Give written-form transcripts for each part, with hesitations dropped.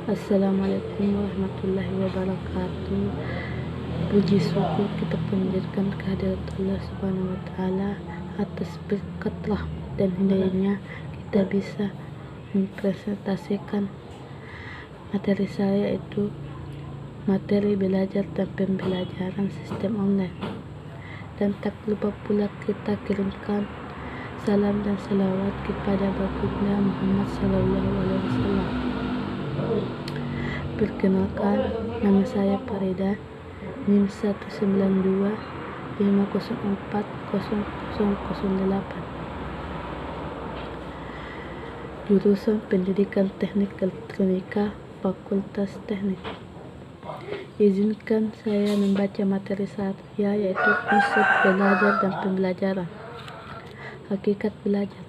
Assalamualaikum warahmatullahi wabarakatuh. Puji syukur kita panjatkan kehadirat Allah Subhanahu wa Ta'ala atas berkat rahmat dan hidayahnya kita bisa mempresentasikan materi saya, yaitu materi belajar dan pembelajaran sistem online. Dan tak lupa pula kita kirimkan salam dan salawat kepada Baginda Muhammad Sallallahu Alaihi Wasallam. Perkenalkan, nama saya Farida, NIM 192 504 0008, jurusan Pendidikan Teknik Elektronika, Fakultas Teknik. Izinkan saya membaca materi saya, yaitu konsep belajar dan pembelajaran. Hakikat belajar.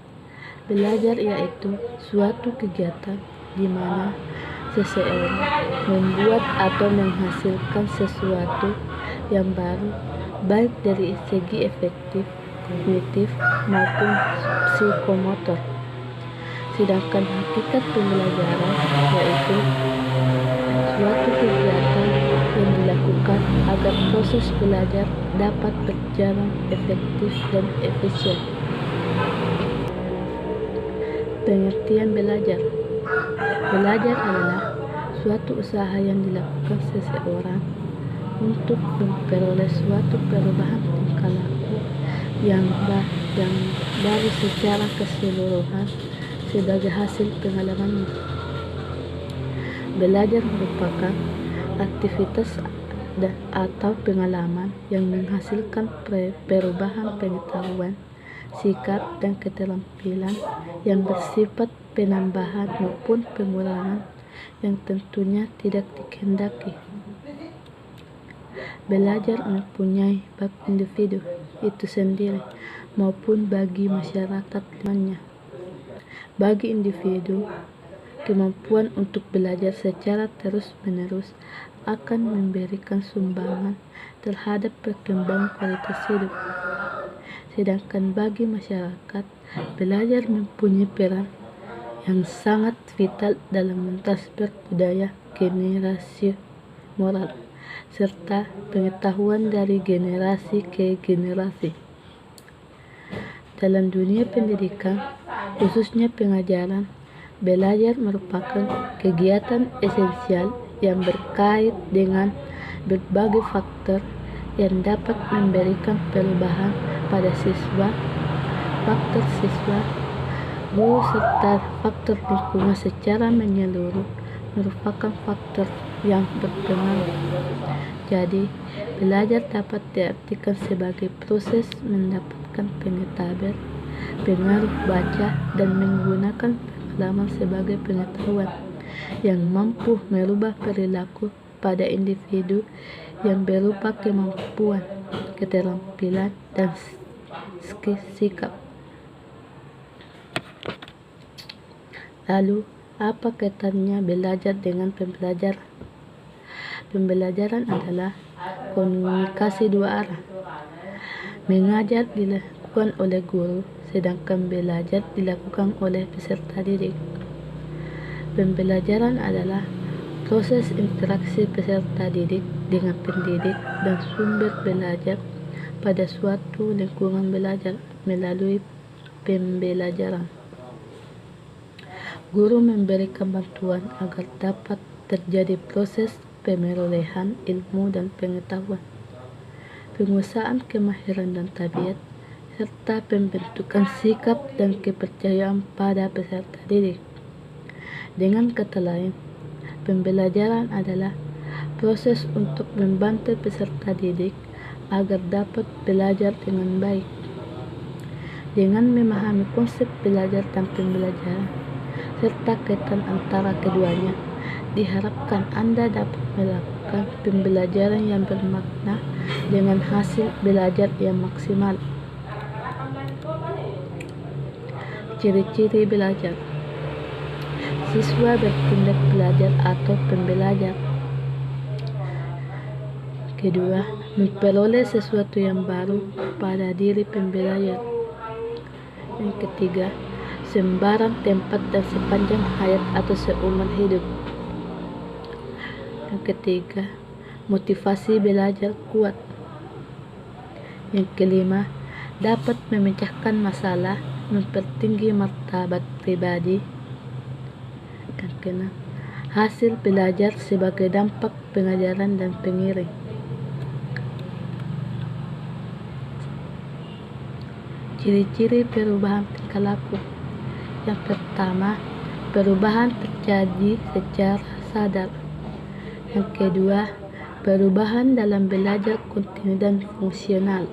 Belajar yaitu suatu kegiatan di mana seseorang membuat atau menghasilkan sesuatu yang baru, baik dari segi efektif, kognitif maupun psikomotor. Sedangkan hakikat pembelajaran yaitu suatu kegiatan yang dilakukan agar proses belajar dapat berjalan efektif dan efisien. Pengertian belajar. Belajar adalah suatu usaha yang dilakukan seseorang untuk memperoleh suatu perubahan tingkah laku yang baru secara keseluruhan sebagai hasil pengalamannya. Belajar merupakan aktivitas atau pengalaman yang menghasilkan perubahan pengetahuan, sikap, dan keterampilan yang bersifat penambahan maupun pengurangan yang tentunya tidak dikehendaki. Belajar mempunyai bab individu itu sendiri maupun bagi masyarakat lainnya. Bagi individu, kemampuan untuk belajar secara terus-menerus akan memberikan sumbangan terhadap perkembangan kualitas hidup. Sedangkan bagi masyarakat, belajar mempunyai peran yang sangat vital dalam mentransfer budaya, generasi moral, serta pengetahuan dari generasi ke generasi. Dalam dunia pendidikan, khususnya pengajaran, belajar merupakan kegiatan esensial yang berkait dengan berbagai faktor yang dapat memberikan perubahan pada siswa, faktor siswa, guru, serta faktor lingkungan secara menyeluruh merupakan faktor yang berpengaruh. Jadi, belajar dapat diartikan sebagai proses mendapatkan pengetahuan, pengaruh baca, dan menggunakan pengalaman sebagai pengetahuan yang mampu merubah perilaku pada individu yang berupa kemampuan, keterampilan, dan sikap. Lalu, apa kaitannya belajar dengan pembelajaran? Pembelajaran adalah komunikasi dua arah. Mengajar dilakukan oleh guru, sedangkan belajar dilakukan oleh peserta didik. Pembelajaran adalah proses interaksi peserta didik dengan pendidik dan sumber belajar pada suatu lingkungan belajar melalui pembelajaran. Guru memberikan bantuan agar dapat terjadi proses pemerolehan ilmu dan pengetahuan, penguasaan kemahiran dan tabiat, serta pembentukan sikap dan kepercayaan pada peserta didik. Dengan kata lain, pembelajaran adalah proses untuk membantu peserta didik agar dapat belajar dengan baik. Dengan memahami konsep belajar dan pembelajaran, serta kaitan antara keduanya, diharapkan Anda dapat melakukan pembelajaran yang bermakna dengan hasil belajar yang maksimal. Ciri-ciri belajar. Siswa bertindak belajar atau pembelajar. Kedua, memperoleh sesuatu yang baru pada diri pembelajar. Yang ketiga, sembarang tempat dan sepanjang hayat atau seumur hidup. Yang ketiga, motivasi belajar kuat. Yang kelima, dapat memecahkan masalah, mempertinggi martabat pribadi. Yang keenam, hasil belajar sebagai dampak pengajaran dan pengiring. Ciri-ciri perubahan tingkah laku. Yang pertama, perubahan terjadi secara sadar. Yang kedua, perubahan dalam belajar kontinu dan fungsional.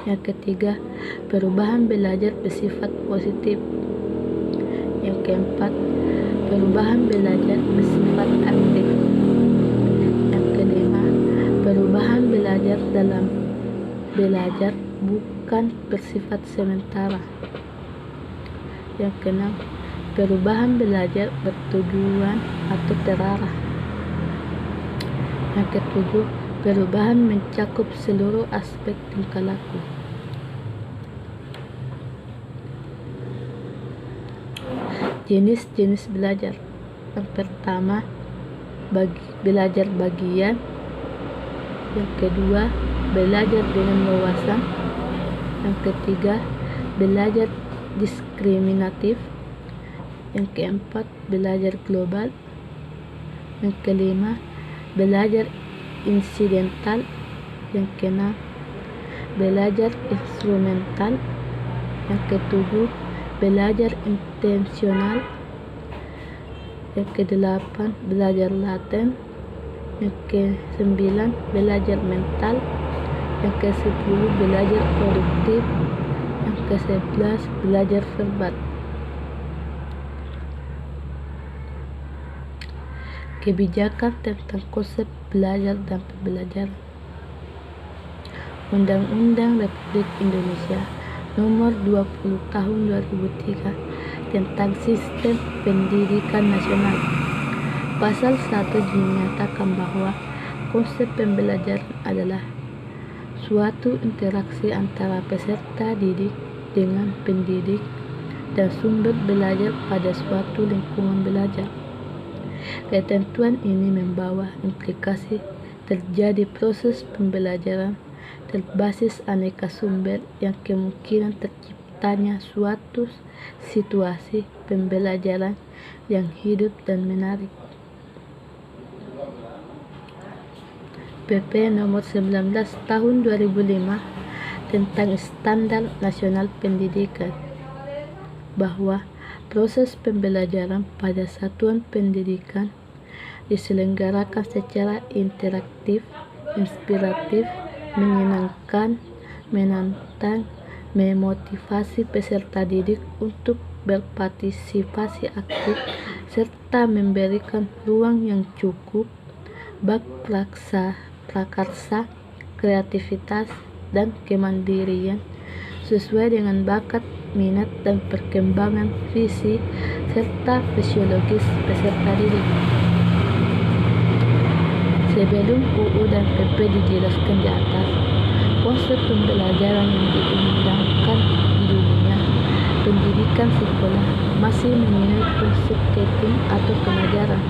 Yang ketiga, perubahan belajar bersifat positif. Yang keempat, perubahan belajar bersifat aktif. Yang kelima, perubahan belajar dalam belajar bukan bersifat sementara. Yang keenam, perubahan belajar bertujuan atau terarah. Yang ketujuh, perubahan mencakup seluruh aspek tingkah laku. Jenis-jenis belajar. Yang pertama, belajar bagian. Yang kedua, belajar dengan wawasan. Yang ketiga, belajar diskriminatif. Yang keempat, belajar global. Yang kelima, belajar insidental. Yang keenam, belajar instrumental. Yang ketujuh, belajar intensional. Yang kedelapan, belajar laten. Yang kesembilan, belajar mental. Yang ke-10, belajar produktif. Yang ke-11, belajar verbal. Kebijakan tentang konsep belajar dan pembelajaran. Undang-Undang Republik Indonesia Nomor 20 Tahun 2003 tentang Sistem Pendidikan Nasional. Pasal 1 dinyatakan bahwa konsep pembelajaran adalah suatu interaksi antara peserta didik dengan pendidik dan sumber belajar pada suatu lingkungan belajar. Ketentuan ini membawa implikasi terjadi proses pembelajaran berbasis aneka sumber yang kemungkinan terciptanya suatu situasi pembelajaran yang hidup dan menarik. PP Nomor 19 Tahun 2005 tentang Standar Nasional Pendidikan bahwa proses pembelajaran pada satuan pendidikan diselenggarakan secara interaktif, inspiratif, menyenangkan, menantang, memotivasi peserta didik untuk berpartisipasi aktif, serta memberikan ruang yang cukup bagi prakarsa, kreativitas, dan kemandirian sesuai dengan bakat, minat, dan perkembangan visi serta fisiologis peserta didik. Sebelum UU dan PP dijelaskan di atas, konsep pembelajaran yang diundangkan di dunia pendidikan sekolah masih mengenai konsep teaching atau pengajaran.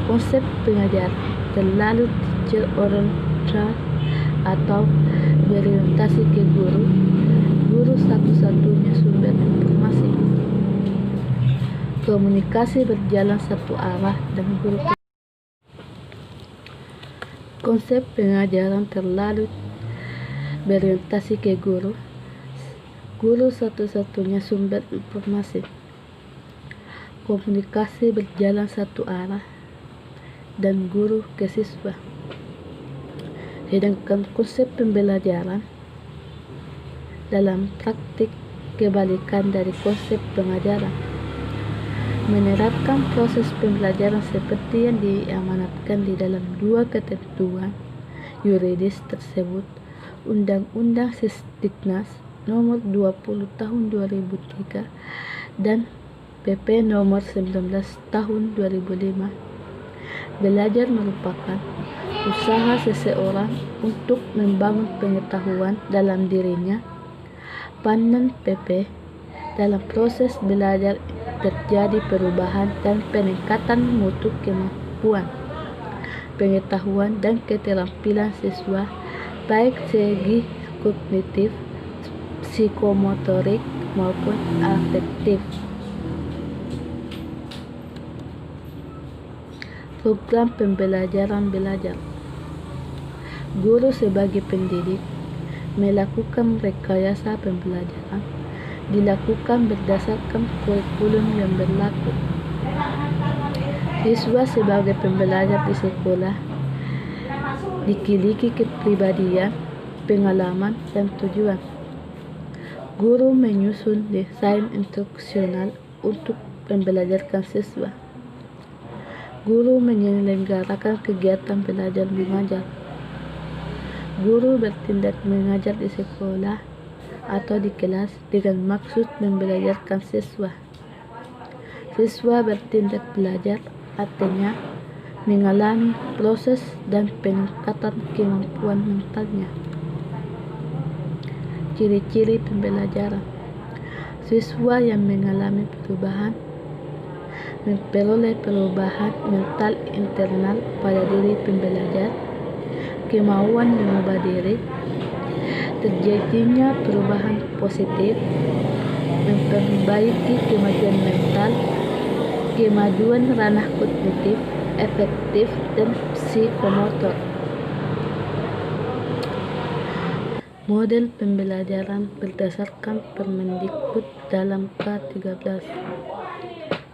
Konsep pengajaran terlalu teacher oriented atau berorientasi ke guru satu-satunya sumber informasi. Komunikasi berjalan satu arah dan guru. Konsep pengajaran terlalu berorientasi ke guru satu-satunya sumber informasi. Komunikasi berjalan satu arah dan guru ke siswa. Sedangkan konsep pembelajaran dalam praktik kebalikan dari konsep pengajaran, menerapkan proses pembelajaran seperti yang diamanatkan di dalam dua ketentuan yuridis tersebut, Undang-Undang Sisdiknas Nomor 20 Tahun 2003 dan PP Nomor 19 Tahun 2005. Belajar merupakan usaha seseorang untuk membangun pengetahuan dalam dirinya. Pandan PP, dalam proses belajar terjadi perubahan dan peningkatan mutu kemampuan. pengetahuan dan keterampilan siswa, baik segi kognitif, psikomotorik, maupun afektif. Program pembelajaran belajar. Guru sebagai pendidik melakukan rekayasa pembelajaran dilakukan berdasarkan kurikulum yang berlaku. Siswa sebagai pembelajar di sekolah dikiliki kepribadian, pengalaman, dan tujuan. Guru menyusun desain instruksional untuk pembelajaran siswa. Guru menyelenggarakan kegiatan belajar mengajar. Guru bertindak mengajar di sekolah atau di kelas dengan maksud membelajarkan siswa. Siswa bertindak belajar artinya mengalami proses dan peningkatan kemampuan mentalnya. Ciri-ciri pembelajaran. Siswa yang mengalami perubahan memperoleh perubahan mental internal pada diri pembelajar, kemauan mengubah diri, terjadinya perubahan positif, memperbaiki kemajuan mental, kemajuan ranah kognitif, afektif, dan psikomotor. Model pembelajaran berdasarkan Permendikbud dalam K13.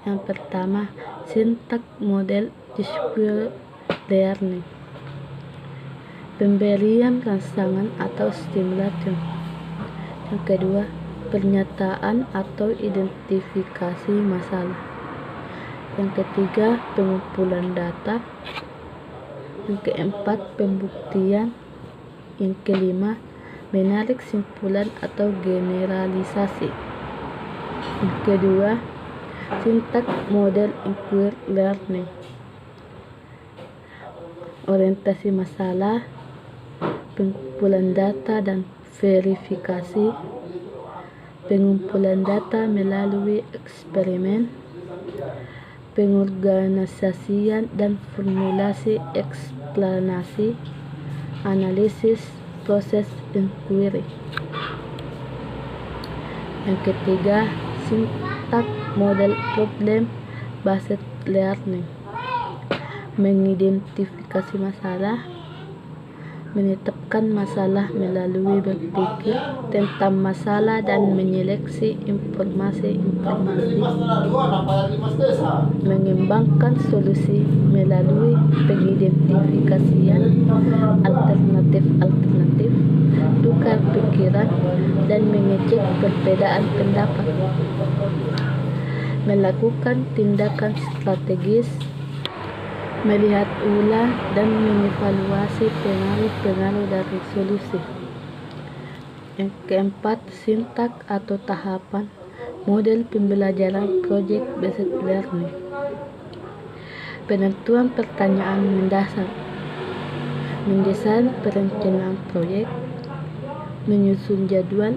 Yang pertama, sintak model discourse learning. Pemberian rangsangan atau stimulation. Yang kedua, pernyataan atau identifikasi masalah. Yang ketiga, pengumpulan data. Yang keempat, pembuktian. Yang kelima, menarik simpulan atau generalisasi. Yang kedua, sintak model inquiry learning. Orientasi masalah, pengumpulan data dan verifikasi, pengumpulan data melalui eksperimen, pengorganisasian dan formulasi eksplanasi, analisis proses inquiry. Yang ketiga, sintak model problem based learning. Mengidentifikasi masalah, menetapkan masalah melalui berpikir tentang masalah dan menyeleksi informasi, mengembangkan solusi melalui pengidentifikasian alternatif, tukar pikiran, dan mengecek perbedaan pendapat, melakukan tindakan strategis, melihat ulang dan mengevaluasi pengaruh-pengaruh dari solusi. Yang keempat, sintak atau tahapan model pembelajaran project based learning. Penentuan pertanyaan mendasar, mendesain perencanaan proyek, menyusun jadwal,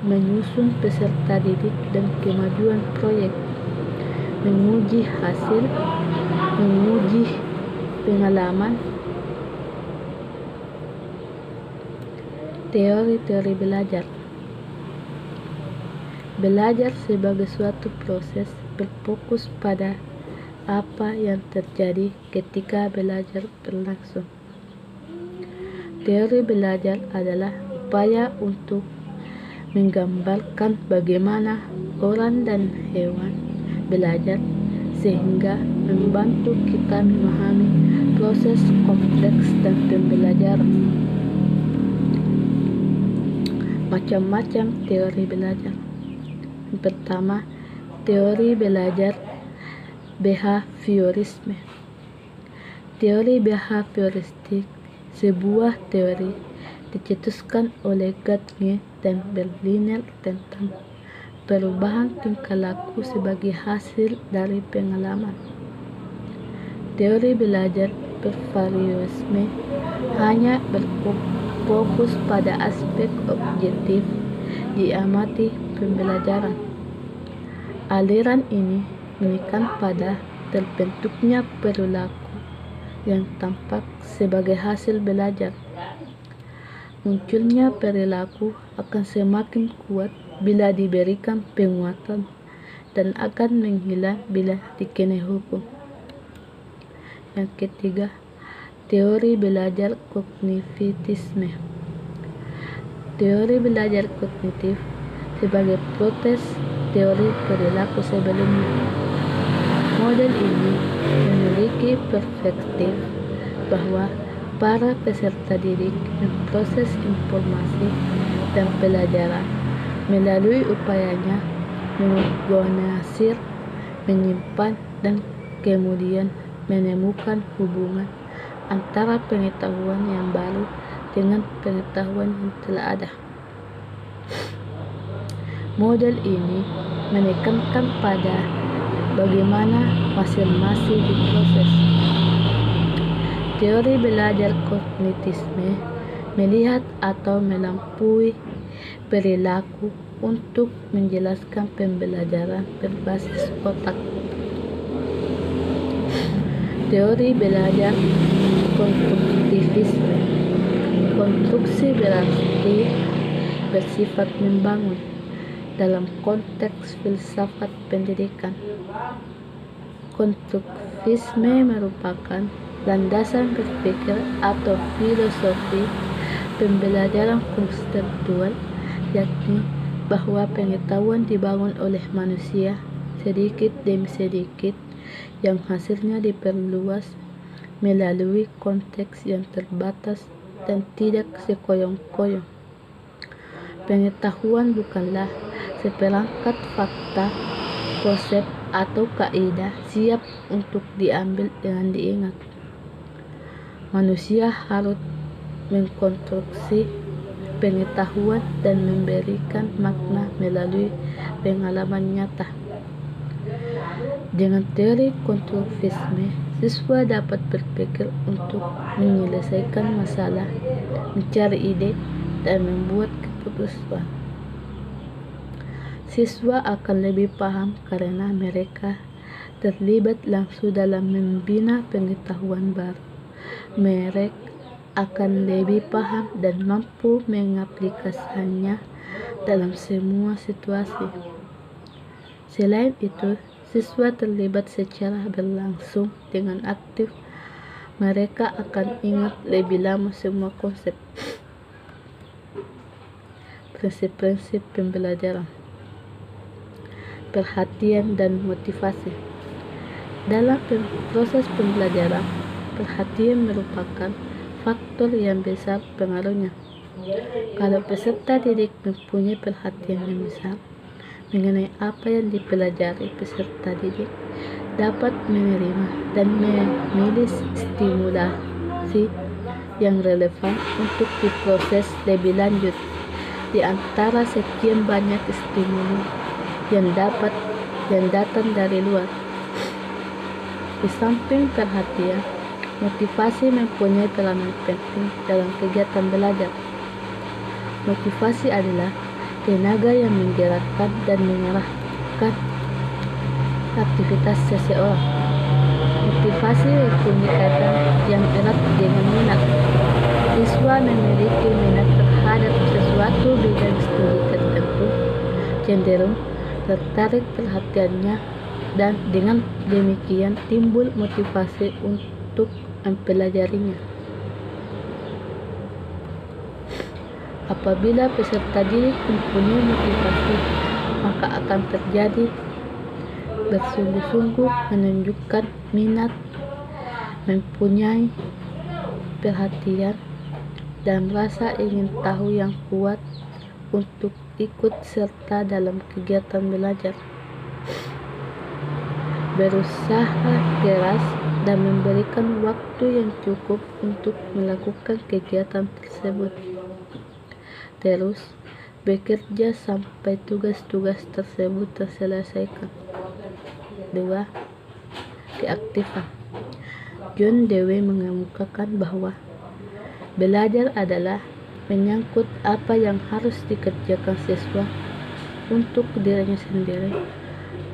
menyusun peserta didik dan kemajuan proyek, menguji hasil, menguji pengalaman. Teori-teori belajar. Belajar sebagai suatu proses berfokus pada apa yang terjadi ketika belajar berlangsung. Teori belajar adalah upaya untuk menggambarkan bagaimana orang dan hewan belajar sehingga membantu kita memahami proses kompleks dan pembelajaran. Macam-macam teori belajar. Yang pertama, teori belajar behaviorisme. Teori behavioristik sebuah teori dicetuskan oleh Gardner dan Berliner tentang perubahan tingkah laku sebagai hasil dari pengalaman. Teori belajar behaviorisme hanya berfokus pada aspek objektif diamati pembelajaran. Aliran ini menekan pada terbentuknya perilaku yang tampak sebagai hasil belajar. Munculnya perilaku akan semakin kuat bila diberikan penguatan dan akan menghilang bila dikenai hukum. Yang ketiga, teori belajar kognitivisme. Teori belajar kognitif sebagai protes teori perilaku sebelumnya. Model ini memiliki perspektif bahwa para peserta didik memproses informasi dan pelajaran melalui upayanya mengorganisir, menyimpan, dan kemudian menemukan hubungan antara pengetahuan yang baru dengan pengetahuan yang telah ada. Model ini menekankan pada bagaimana masing-masing diproses. Teori belajar kognitisme melihat atau melampaui perilaku untuk menjelaskan pembelajaran berbasis otak. Teori belajar konstruktivisme. Konstruksi berarti bersifat membangun dalam konteks filsafat pendidikan. Konstruktivisme merupakan landasan berpikir atau filosofi pembelajaran konseptual, yakni bahwa pengetahuan dibangun oleh manusia sedikit demi sedikit yang hasilnya diperluas melalui konteks yang terbatas dan tidak sekoyong-koyong. Pengetahuan bukanlah seperangkat fakta, konsep, atau kaidah siap untuk diambil dengan diingat. Manusia harus mengkonstruksi pengetahuan dan memberikan makna melalui pengalaman nyata. Dengan teori konstruktivisme, siswa dapat berpikir untuk menyelesaikan masalah, mencari ide, dan membuat keputusan. Siswa akan lebih paham karena mereka terlibat langsung dalam membina pengetahuan baru. Mereka akan lebih paham dan mampu mengaplikasikannya dalam semua situasi. Selain itu, siswa terlibat secara berlangsung dengan aktif. Mereka akan ingat lebih lama semua konsep, prinsip-prinsip pembelajaran, perhatian, dan motivasi. Dalam proses pembelajaran, perhatian merupakan faktor yang besar pengaruhnya. Kalau peserta didik mempunyai perhatian yang besar mengenai apa yang dipelajari, peserta didik dapat menerima dan memilih stimulasi yang relevan untuk diproses lebih lanjut. Di antara sekian banyak stimuli yang datang dari luar, di samping perhatian, motivasi mempunyai peranan penting dalam kegiatan belajar. Motivasi adalah tenaga yang menggerakkan dan mengarahkan aktivitas seseorang. Motivasi mempunyai kaitan yang erat dengan minat. Siswa memiliki minat terhadap sesuatu bidang studi tertentu, cenderung tertarik perhatiannya, dan dengan demikian timbul motivasi untuk mempelajarinya. Apabila peserta didik mempunyai motivasi, maka akan terjadi bersungguh-sungguh menunjukkan minat, mempunyai perhatian, dan rasa ingin tahu yang kuat untuk ikut serta dalam kegiatan belajar. Berusaha keras dan memberikan waktu yang cukup untuk melakukan kegiatan tersebut. Terus bekerja sampai tugas-tugas tersebut terselesaikan. 2. Keaktifan. John Dewey mengemukakan bahwa belajar adalah menyangkut apa yang harus dikerjakan siswa untuk dirinya sendiri,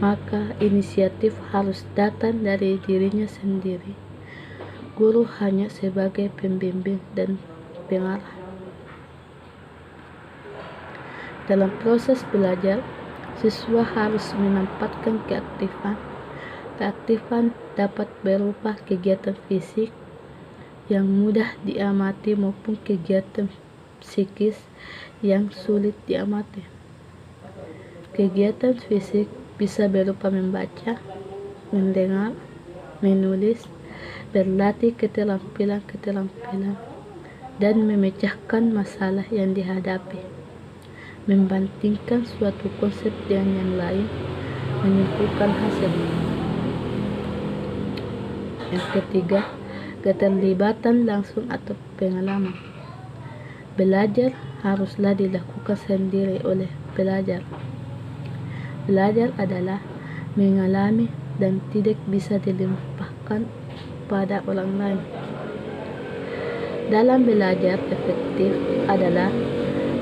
maka inisiatif harus datang dari dirinya sendiri. guru hanya sebagai pembimbing dan pengarah. Dalam proses belajar, siswa harus menempatkan keaktifan. Keaktifan dapat berupa kegiatan fisik yang mudah diamati maupun kegiatan psikis yang sulit diamati. Kegiatan fisik bisa berupa membaca, mendengar, menulis, berlatih keterampilan-keterampilan, dan memecahkan masalah yang dihadapi, membandingkan suatu konsep dengan yang lain, menyimpulkan hasil. Yang ketiga, keterlibatan langsung atau pengalaman. Belajar haruslah dilakukan sendiri oleh pelajar. Belajar adalah mengalami dan tidak bisa dilimpahkan pada orang lain. Dalam belajar efektif adalah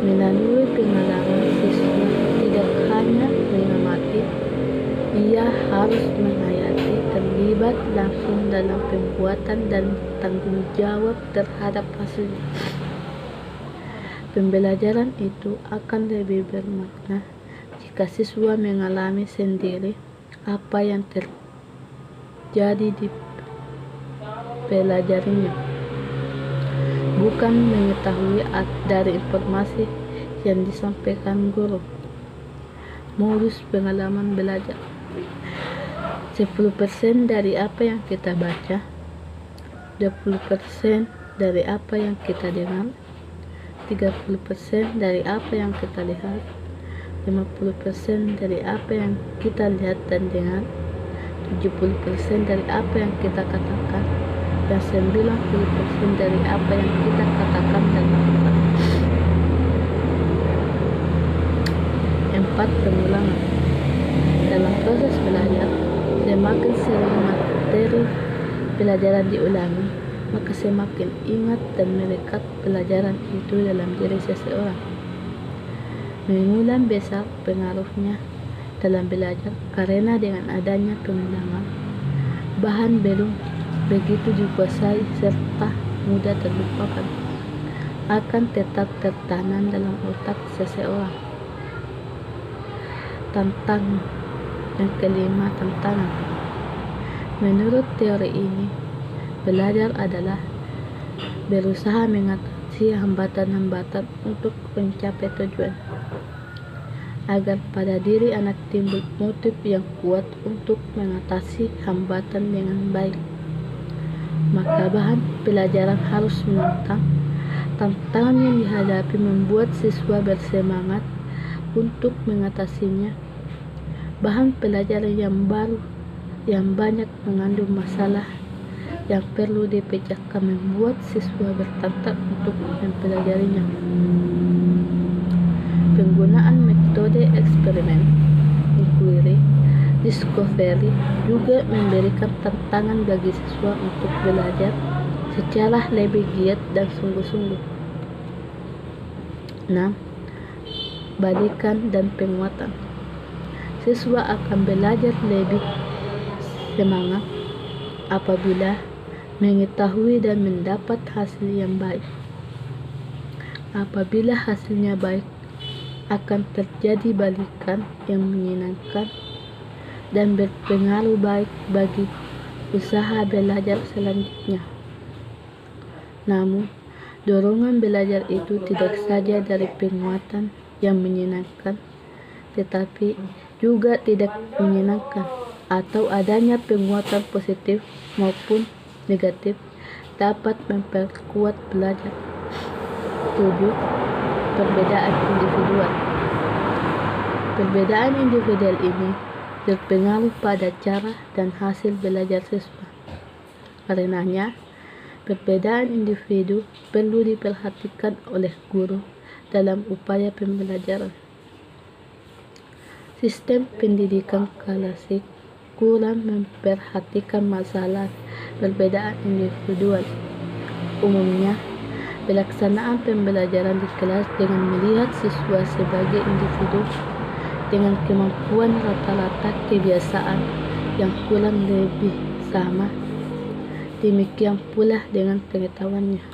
melalui pengalaman. Siswa tidak hanya mengamati, ia harus menghayati, terlibat langsung dalam pembuatan dan tanggung jawab terhadap hasilnya. Pembelajaran itu akan lebih bermakna jika siswa mengalami sendiri apa yang terjadi di pelajarinya, bukan mengetahui dari informasi yang disampaikan guru. Modus pengalaman belajar: 10% dari apa yang kita baca, 20% dari apa yang kita dengar, 30% dari apa yang kita lihat, 50% dari apa yang kita lihat dan dengar, 70% dari apa yang kita katakan, dan 90% dari apa yang kita katakan dan lakukan. 4. Pengulangan. Dalam proses belajar, semakin sering materi pelajaran diulangi, maka semakin ingat dan melekat pelajaran itu dalam diri seseorang. Mengulang besar pengaruhnya dalam belajar karena dengan adanya pengulangan, bahan belum begitu dikuasai serta mudah terlupakan, akan tetap tertanam dalam otak seseorang. Tantangan. Yang kelima, tantangan. Menurut teori ini, belajar adalah berusaha mengatasi hambatan-hambatan untuk mencapai tujuan, agar pada diri anak timbul motif yang kuat untuk mengatasi hambatan dengan baik. Maka bahan pelajaran harus menantang. Tantangan yang dihadapi membuat siswa bersemangat untuk mengatasinya. Bahan pelajaran yang baru yang banyak mengandung masalah yang perlu dipecahkan membuat siswa bertantang untuk mempelajarinya. Penggunaan metode eksperimen, inquiry, discovery juga memberikan tantangan bagi siswa untuk belajar secara lebih giat dan sungguh-sungguh. 6. Balikan dan penguatan. Siswa akan belajar lebih semangat apabila mengetahui dan mendapat hasil yang baik. Apabila hasilnya baik, akan terjadi balikan yang menyenangkan dan berpengaruh baik bagi usaha belajar selanjutnya. Namun, dorongan belajar itu tidak saja dari penguatan yang menyenangkan, tetapi juga tidak menyenangkan, atau adanya penguatan positif maupun negatif dapat memperkuat belajar. 7. Perbedaan individual. Perbedaan individual ini berpengaruh pada cara dan hasil belajar siswa. Karenanya, perbedaan individu perlu diperhatikan oleh guru dalam upaya pembelajaran. Sistem pendidikan klasik kurang memperhatikan masalah perbedaan individual. Umumnya, pelaksanaan pembelajaran di kelas dengan melihat siswa sebagai individu dengan kemampuan rata-rata kebiasaan yang kurang lebih sama Demikian pula dengan pengetahuannya.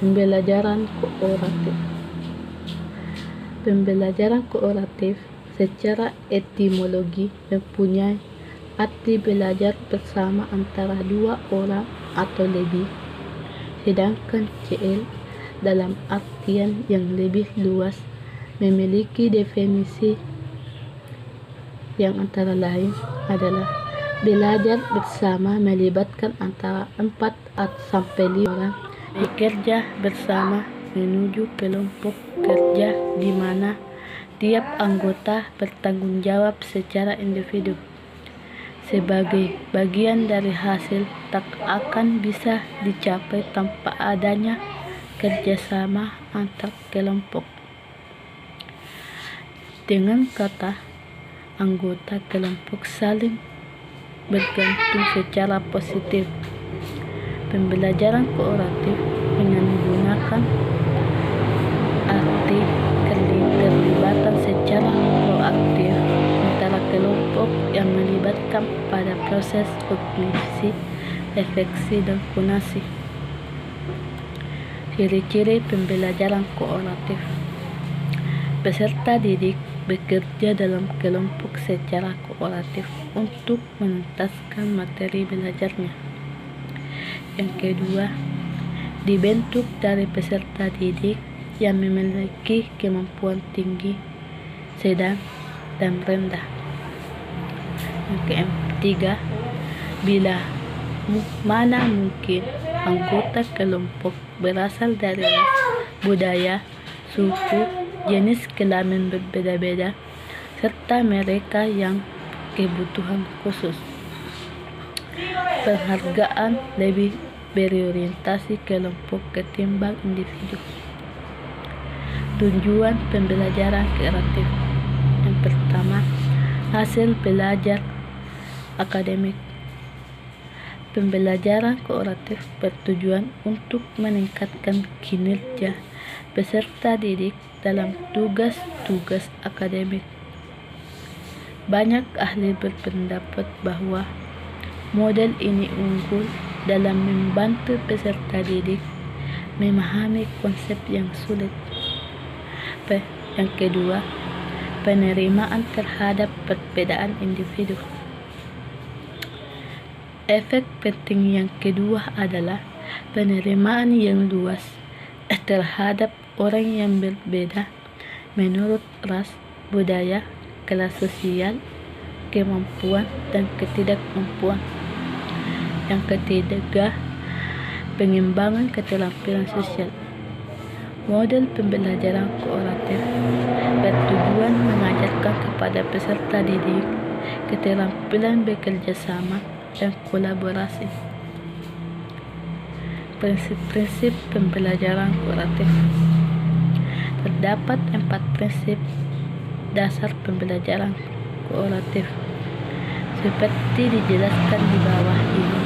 Pembelajaran kooperatif. Pembelajaran kooperatif secara etimologi mempunyai arti belajar bersama antara dua orang atau lebih, sedangkan CL dalam artian yang lebih luas memiliki definisi yang antara lain adalah belajar bersama melibatkan antara 4 sampai 5 orang bekerja bersama menuju kelompok kerja di mana tiap anggota bertanggung jawab secara individu sebagai bagian dari hasil tak akan bisa dicapai tanpa adanya kerjasama antar kelompok. Dengan kata anggota kelompok saling bergantung secara positif. Pembelajaran kooperatif menggunakan arti keterlibatan secara proaktif antara kelompok yang melibatkan pada proses kognisi, refleksi, dan konasi. Ciri-ciri pembelajaran kooperatif. Peserta didik bekerja dalam kelompok secara kooperatif untuk menuntaskan materi belajarnya. Yang kedua, dibentuk dari peserta didik yang memiliki kemampuan tinggi, sedang, dan rendah. Yang ketiga, bila mana mungkin anggota kelompok berasal dari ras, budaya, suku, jenis kelamin berbeda-beda, serta mereka yang kebutuhan khusus. Penghargaan lebih berorientasi kelompok ketimbang individu. Tujuan pembelajaran kooperatif. Yang pertama, hasil belajar akademik. Pembelajaran kooperatif bertujuan untuk meningkatkan kinerja peserta didik dalam tugas-tugas akademik. Banyak ahli berpendapat bahwa model ini unggul dalam membantu peserta didik memahami konsep yang sulit. Yang kedua, penerimaan terhadap perbedaan individu. Efek penting yang kedua adalah penerimaan yang luas terhadap orang yang berbeda menurut ras, budaya, kelas sosial, kemampuan, dan ketidakmampuan. Yang ketiga, pengembangan keterampilan sosial. Model pembelajaran kooperatif bertujuan mengajarkan kepada peserta didik keterampilan bekerja sama dan kolaborasi. Prinsip-prinsip pembelajaran kooperatif. Terdapat 4 prinsip dasar pembelajaran kooperatif seperti dijelaskan di bawah ini.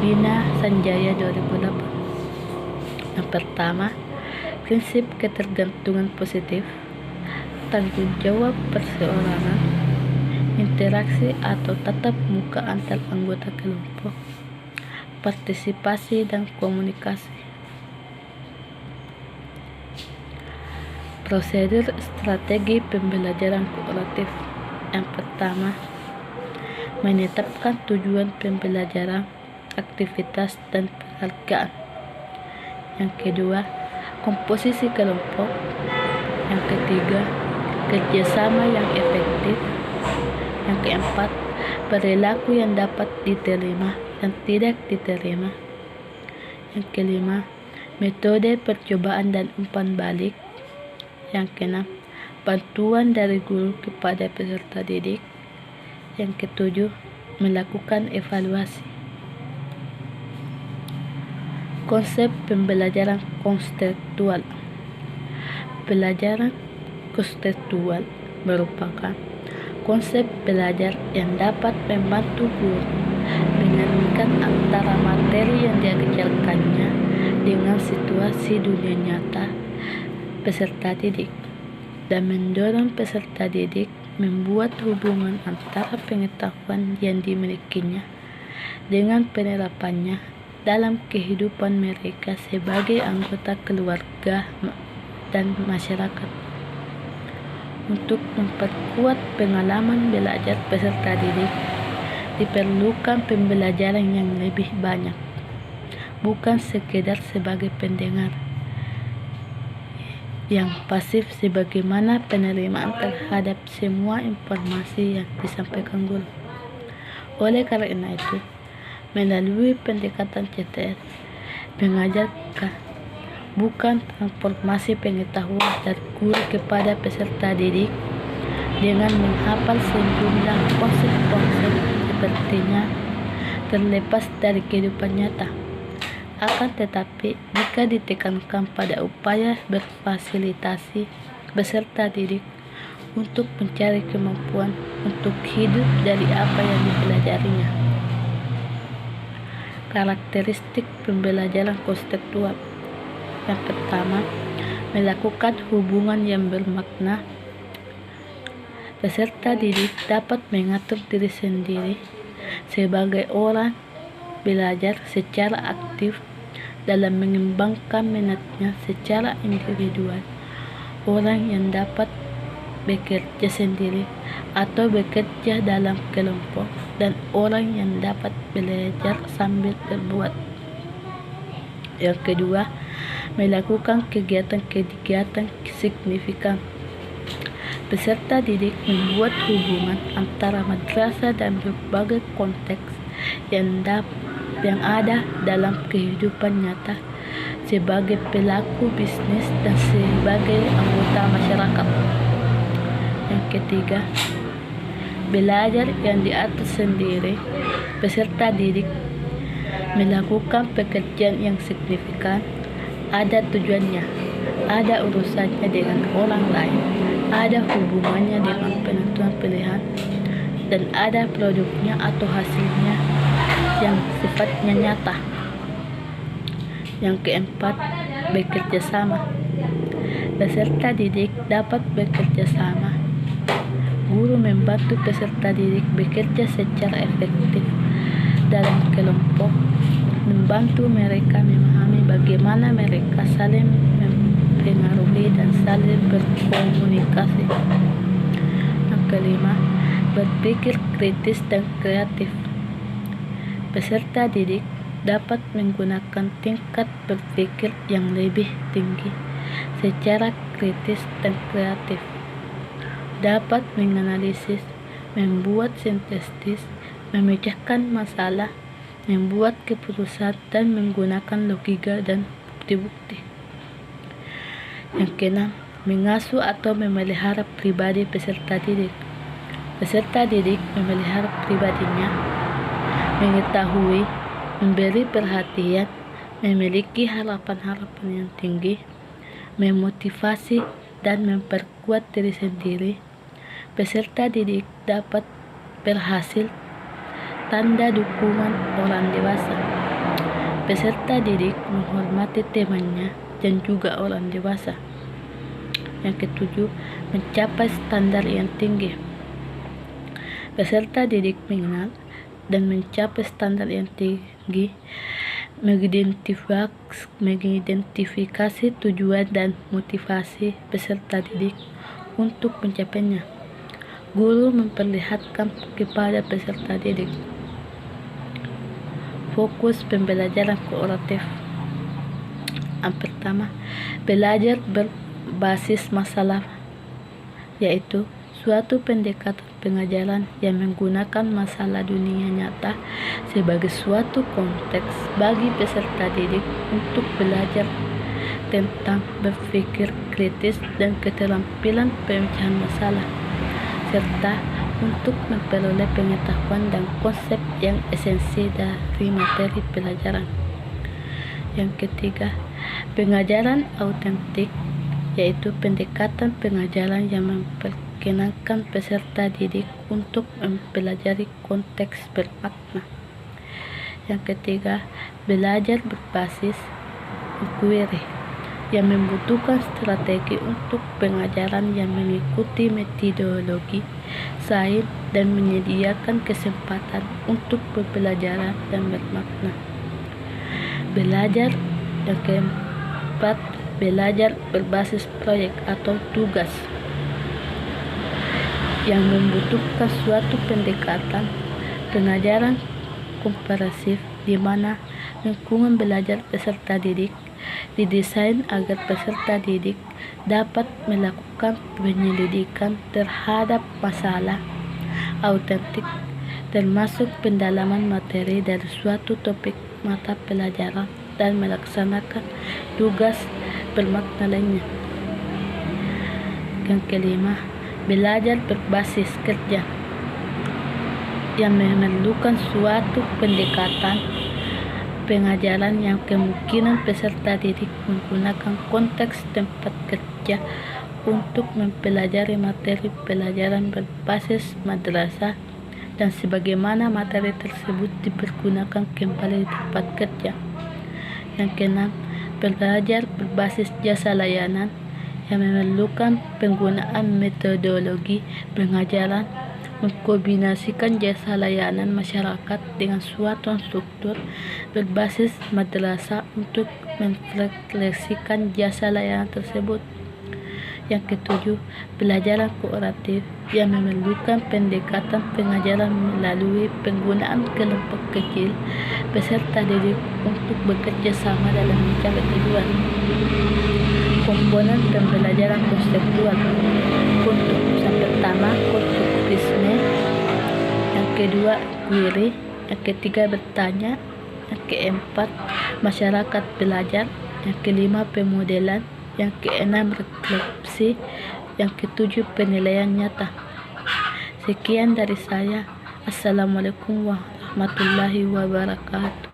Bina Sanjaya 2008. Yang pertama, prinsip ketergantungan positif, tanggung jawab perseorangan, interaksi atau tatap muka antar anggota kelompok, partisipasi dan komunikasi. Prosedur strategi pembelajaran kooperatif. Yang pertama, menetapkan tujuan pembelajaran, aktivitas, dan penghargaan. Yang kedua, komposisi kelompok. Yang ketiga, kerjasama yang efektif. Yang keempat, perilaku yang dapat diterima dan tidak diterima. Yang kelima, metode percobaan dan umpan balik. Yang keenam, bantuan dari guru kepada peserta didik. Yang ketujuh, melakukan evaluasi. Konsep pembelajaran konseptual. Pembelajaran konseptual merupakan konsep belajar yang dapat membantu guru mengaitkan antara materi yang diajarkannya dengan situasi dunia nyata peserta didik dan mendorong peserta didik membuat hubungan antara pengetahuan yang dimilikinya dengan penerapannya dalam kehidupan mereka sebagai anggota keluarga dan masyarakat. Untuk memperkuat pengalaman belajar peserta didik, diperlukan pembelajaran yang lebih banyak, bukan sekedar sebagai pendengar yang pasif sebagaimana penerimaan terhadap semua informasi yang disampaikan guru. Oleh karena itu, melalui pendekatan CTS, mengajarkan bukan transformasi pengetahuan dari guru kepada peserta didik dengan menghafal sejumlah konsep-konsep sepertinya terlepas dari kehidupan nyata. Akan tetapi, jika ditekankan pada upaya berfasilitasi peserta didik untuk mencari kemampuan untuk hidup dari apa yang dipelajarinya. Karakteristik pembelajaran konseptual. Yang pertama, melakukan hubungan yang bermakna. Peserta didik dapat mengatur diri sendiri sebagai orang belajar secara aktif dalam mengembangkan minatnya secara individual. Orang yang dapat bekerja sendiri atau bekerja dalam kelompok, dan orang yang dapat belajar sambil berbuat. Yang kedua, melakukan kegiatan-kegiatan signifikan. Peserta didik membuat hubungan antara madrasah dan berbagai konteks yang ada dalam kehidupan nyata sebagai pelaku bisnis dan sebagai anggota masyarakat. Yang ketiga, belajar yang diatur sendiri. Peserta didik melakukan pekerjaan yang signifikan, ada tujuannya, ada urusannya dengan orang lain, ada hubungannya dengan penentuan pilihan, dan ada produknya atau hasilnya yang sifatnya nyata. Yang keempat, bekerja sama. Peserta didik dapat bekerja sama. Guru membantu peserta didik bekerja secara efektif dalam kelompok, membantu mereka memahami bagaimana mereka saling mempengaruhi dan saling berkomunikasi. Yang kelima, berpikir kritis dan kreatif. Peserta didik dapat menggunakan tingkat berpikir yang lebih tinggi secara kritis dan kreatif, dapat menganalisis, membuat sintesis, memecahkan masalah, membuat keputusan, dan menggunakan logika dan bukti-bukti. Yang keenam, mengasuh atau memelihara pribadi peserta didik. Peserta didik memelihara pribadinya, mengetahui, memberi perhatian, memiliki harapan-harapan yang tinggi, memotivasi, dan memperkuat diri sendiri. Peserta didik dapat berhasil. Tanda dukungan orang dewasa. Peserta didik menghormati temannya dan juga orang dewasa. Yang ketujuh, mencapai standar yang tinggi. Peserta didik mengenal dan mencapai standar yang tinggi, mengidentifikasi tujuan dan motivasi peserta didik untuk mencapainya. Guru memperlihatkan kepada peserta didik. Fokus pembelajaran kooperatif. Yang pertama, belajar berbasis masalah, yaitu suatu pendekatan pengajaran yang menggunakan masalah dunia nyata sebagai suatu konteks bagi peserta didik untuk belajar tentang berpikir kritis dan keterampilan pemecahan masalah, serta untuk memperoleh pengetahuan dan konsep yang esensi dari materi pelajaran. Yang ketiga, pengajaran autentik, yaitu pendekatan pengajaran yang memperkenalkan peserta didik untuk mempelajari konteks bermakna. Yang ketiga, belajar berbasis inquiry, yang membutuhkan strategi untuk pengajaran yang mengikuti metodologi sains dan menyediakan kesempatan untuk pembelajaran yang bermakna. Belajar yang keempat, belajar berbasis proyek atau tugas yang membutuhkan suatu pendekatan pengajaran komprehensif di mana lingkungan belajar peserta didik didesain agar peserta didik dapat melakukan penyelidikan terhadap masalah autentik, termasuk pendalaman materi dari suatu topik mata pelajaran dan melaksanakan tugas bermakna lainnya. Yang kelima, belajar berbasis kerja yang memerlukan suatu pendekatan pengajaran yang kemungkinan peserta didik menggunakan konteks tempat kerja untuk mempelajari materi pelajaran berbasis madrasah dan sebagaimana materi tersebut dipergunakan kembali di tempat kerja. Yang keenam, belajar berbasis jasa layanan yang memerlukan penggunaan metodologi pengajaran mengkombinasikan jasa layanan masyarakat dengan suatu struktur berbasis madrasah untuk merefleksikan jasa layanan tersebut. Yang ketujuh, pelajaran kooperatif yang memerlukan pendekatan pengajaran melalui penggunaan kelompok kecil peserta didik untuk bekerja sama dalam mencapai tujuan. Komponen pembelajaran konseptual untuk yang pertama konstruktivisme, yang kedua query, yang ketiga bertanya, yang keempat masyarakat belajar, yang kelima pemodelan, yang keenam refleksi, yang ketujuh penilaian nyata. Sekian dari saya. Assalamualaikum warahmatullahi wabarakatuh.